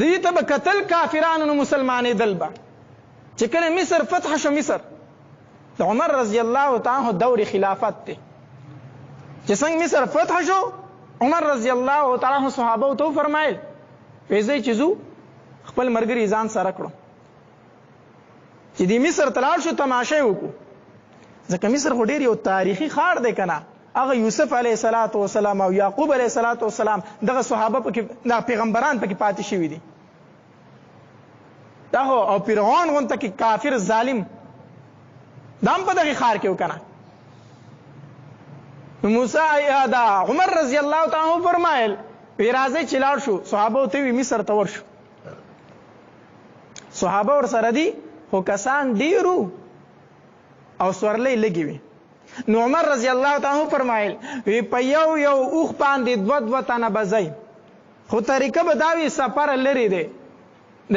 دوی ته به کتل کافرانو نو مسلمانېدل به. چې کله مصر فتح شو، مصر د عمر رضی الله تعالی عنہ دور خلافت دی. چې څنګه مصر فتح شو، عمر رضی الله تعالی عنہ صحابه ته فرمایل ویځي چې زو خپل مرګري ځان سره کړو چې د مصر تلار شو تماشا وکړو. ځکه مصر خو ډیر یو تاریخي ښار دی کنه. هغه یوسف علیه السلام او یعقوب علیه السلام دغه صحابه پکې دا پیغمبران پکې پاتې شوي دي. دا هو او فرعون غونته کې کافر ظالم دام په دغه ښار کې وکنه. موسی دا عمر رضی الله تعالی عنہ فرمایل وی راځي چې لاړ شو. صحابه ته وی مصر ته ورشو. صحابه ور سره دي خو کسان ډیرو او سورلې لګي وي. نو عمر رضی الله تعالی عنہ فرمایل وی په یو یو اوخ باندې دو تنه بځای، خو طریقه به دا وي سفر لري دی،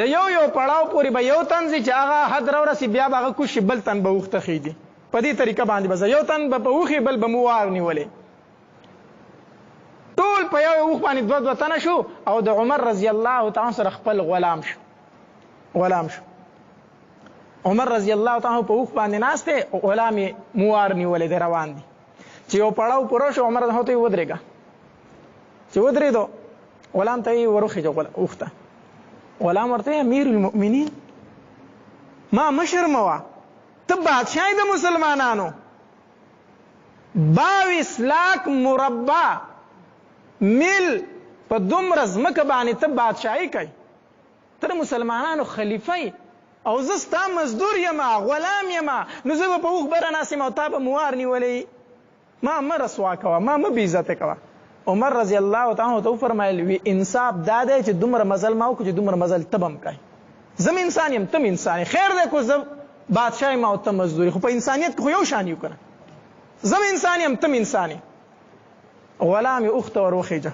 د یو یو پړاو پورې به یو تن چې هغه حد راورسي بیا به هغه کوشي بل تن به اوخ تخیږي. په دې طریقه باندې بس یو تن به په اوخي بل به موار نیولې. ټول په یو اوخ باندې دو تنه شو او د عمر رضی الله تعالی سره خپل غلام شو. عمر رضی الله تعالی په اوخ باندې ناشته او غلام موار نیولې دی روان دي. چې یو پړاو پوره شو عمر ته ودرېګا. چې ودرېدو غلام ته ورخه جو اوخ ته. غلام ورته امیر المؤمنین ما مشرموا ته بادشاہ د مسلمانانو 22 लाख مربع میل په دومره ځمکه باندې ته بادشاہي کوي، ته مسلمانانو خلیفه او زه ستا مزدور یم غلام یم، نو زه به په اوښ بره ناست یم او تا به موار نیولی. ما مه رسوا کوه، ما مه بې عزته کوه. عمر رضی الله تعالی عنہ ته وفرمایل وی انصاف دا دی چې دومره مزل ما وکړو چې دومره مزل ته به هم کوې. زه انسان یم ته انسان، خیر دی کو زه بادشاہ یم او ته مزدوري، خو په انسانیت کې خو یو شان یو که نه. زه انسان یم ته انسان یې. غلام یې اوښ ته ور وخېجه.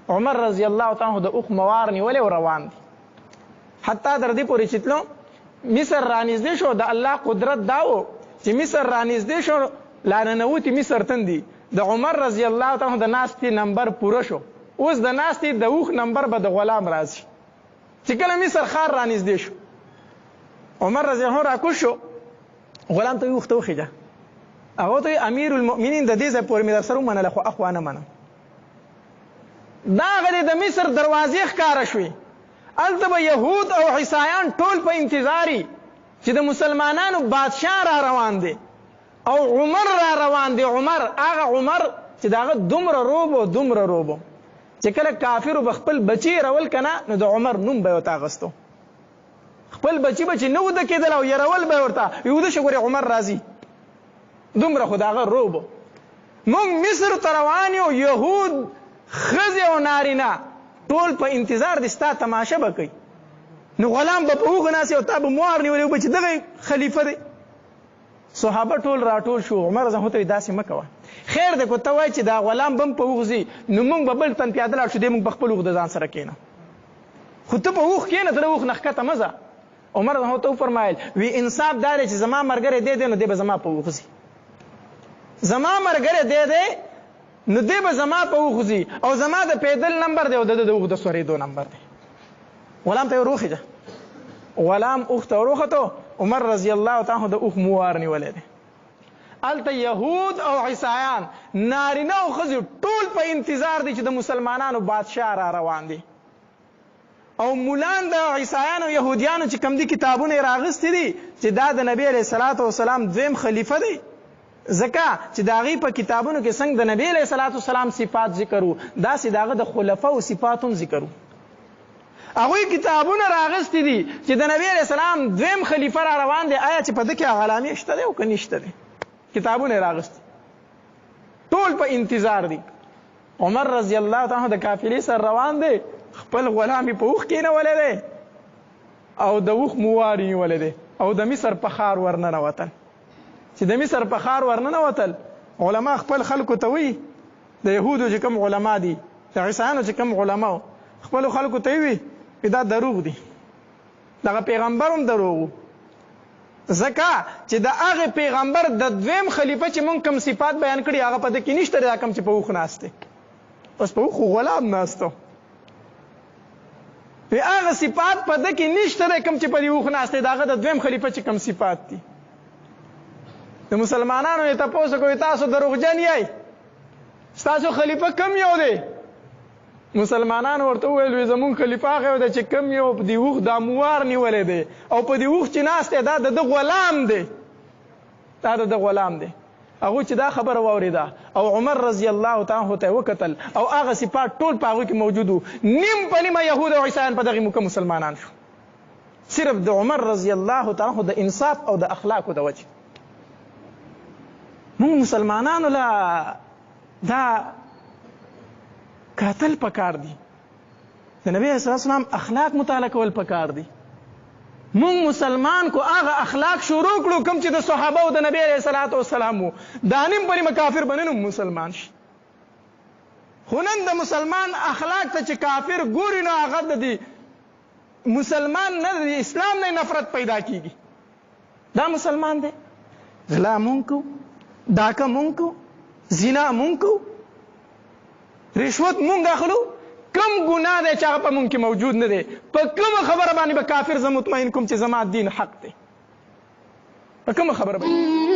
عمر رضی الله تعالی عنہ د اوښ موار نیولې او روان دي. حتی تر دې پورې چې تلو مصر رانږدې شو. د الله قدرت دا و چې مصر رانږدې شو، لاننوتي مصر تندي. د عمر رضی الله تعالی عنہ د ناستې نمبر پوره شو. اوس د ناستې د اوښ نمبر به د غلام راځي. چې کله مصر ښار رانږدې شو عمر رضی الله عنه راکوز شو، غلام ته اوښ ته وخېجه. هغه ته امیر المؤمنین د دې ځای پورې مې در سره ومنله خو اخوا نه منم. دا هغه د مصر دروازې ښکاره شوې. هلته به یهود او عیسایان ټول په انتظاري چې د مسلمانانو بادشاه را روان دی او عمر را روان دی. عمر هغه عمر چې د هغه دومره روب چې کله کافرو به خپل بچي رول که نه نو د عمر نوم به یې ورته اخیستو. خپل بچي به چې نه وده کېدل او یرول به یې ورته وده شه ګورې عمر راځي. دومره خو د هغه روب. موږ مصر ته روان یو، یهود ښځې او نارینه ټول په انتظار دي ستا تماشه به کوي. نو غلام به په اوښ ناست او تا به موار نیولی به چې دغه خلیفه دی. صحابه ټول راټول شو. عمر رضی الله عنه داسې مه کوه، خیر دی که ته وایې چې دا غلام به هم په اوښ ځي نو موږ به بل تن پیاده لاړ شو، دی موږ په خپل اوښ د ځان سره کښېنه، خو ته په اوښ کښېنه، ته د اوښ نه ښکته مه ځه. عمر رضی الله عنه وفرمایل وی انصاف دا دی چې زما ملګری دی نو دی به زما په اوښ ځي. زما ملګری دی نو دی به زما په اوښ ځي او زما د پیدل نمبر دی او د اوښ د سورېدو نمبر دی. غلام ته یې ور وخېجه. غلام اوښ ته ور وختو. عمر رضی الله تعالی عنہ د اوښ موار نیولی دی. هلته یهود او عیسایان نارینه او ښځې ټول په انتظار دي چې د مسلمانانو بادشاه را روان دی. او مولان د عیسایانو او یهودیانو چې کوم دي کتابونه یې راغستي دي چې دا د نبي علیه الصلاة والسلام دویم خلیفه دی. ځکه چې د هغې په کتابونو کې څنګه د نبي علیه الصلاة والسلام صفات ذکر وو داسې د هغه د خلفاو صفات هم ذکر وو. هغوی کتابونه راغستي دي چې د نبي علیه السلام دویم خلیفه را روان دی. آیا چې په ده کې هغه علامې شته دی او که نشته دی؟ کتابونه یې راغستي ټول په انتظار دي. عمر رضی الله تعالی عنہ د قافلې سره روان دی، خپل غلام یې په اوښ کېنولی دی او د اوښ موار یې نیولی دی او د مصر په ښار ورننوتل. چې د مصر په ښار ورننوتل علما خپل خلکو ته وایي، د یهودو چې کوم علما دي، د عیسایانو چې کوم علما خپلو خلکو ته یې وي دا دروغ دي، دغه پیغمبر هم دروغ و. ځکه چې د هغې پیغمبر د دویم خلیفه چې مونږ کوم صفات بیان کړي هغه په ده کې نشته دی، دا کوم چې په اوښ ناست دی. اوس په اوښ غلام ناست و. هغه صفات په ده کې نشته دی کوم چې په دې اوښ ناست دی د هغه د دویم خلیفه چې کوم صفات دي. د مسلمانانو یې تپوس کوي تاسو دروغجن یئ، ستاسو خلیفه کم یو دی؟ مسلمانانو ورته وویل زمونږ خلیفه هغه دی چې کم یو په دې اوښ دا موار نیولی دی او په دې اوښ چې ناست دی دا د ده غلام دی، دا د ده غلام دی. هغوی چې دا خبره واورېده او عمر رضی الله تعالی عنه ته یې وکتل او هغه صفات ټول په هغوی کې موجود وو. نیم په نیمه یهود او عیسایان په دغې موقع مسلمانان شو، صرف د عمر رضی الله تعالی عنه د انصاف او د اخلاقو د وجې. موږ مسلمانانو له دا کاتل پکار دي، د نبی صلی الله علیه وسلم اخلاق مطالعه کول پکار دي. مونږ مسلمان کو هغه اخلاق شروع کړو کوم چې د صحابه او د نبی علیه الصلاۃ والسلام وو. دا نیم په نیمه کافر به نه مسلمان شي. خو نن د مسلمان اخلاق ته چې کافر ګوري نو هغه د مسلمان نه د اسلام نه نفرت پیدا کیږي. دا مسلمان دی، غلا مونږ کو، ډاکه مونږ کو، زنا مونږ کو، رشوت مونږ اخلو، کم ګناه دی چې هغه په مونږ کې موجود نه دی. په کومه خبره باندې به کافر زه مطمئن کوم چې زما دین حق دی؟ په کومه خبره باندې؟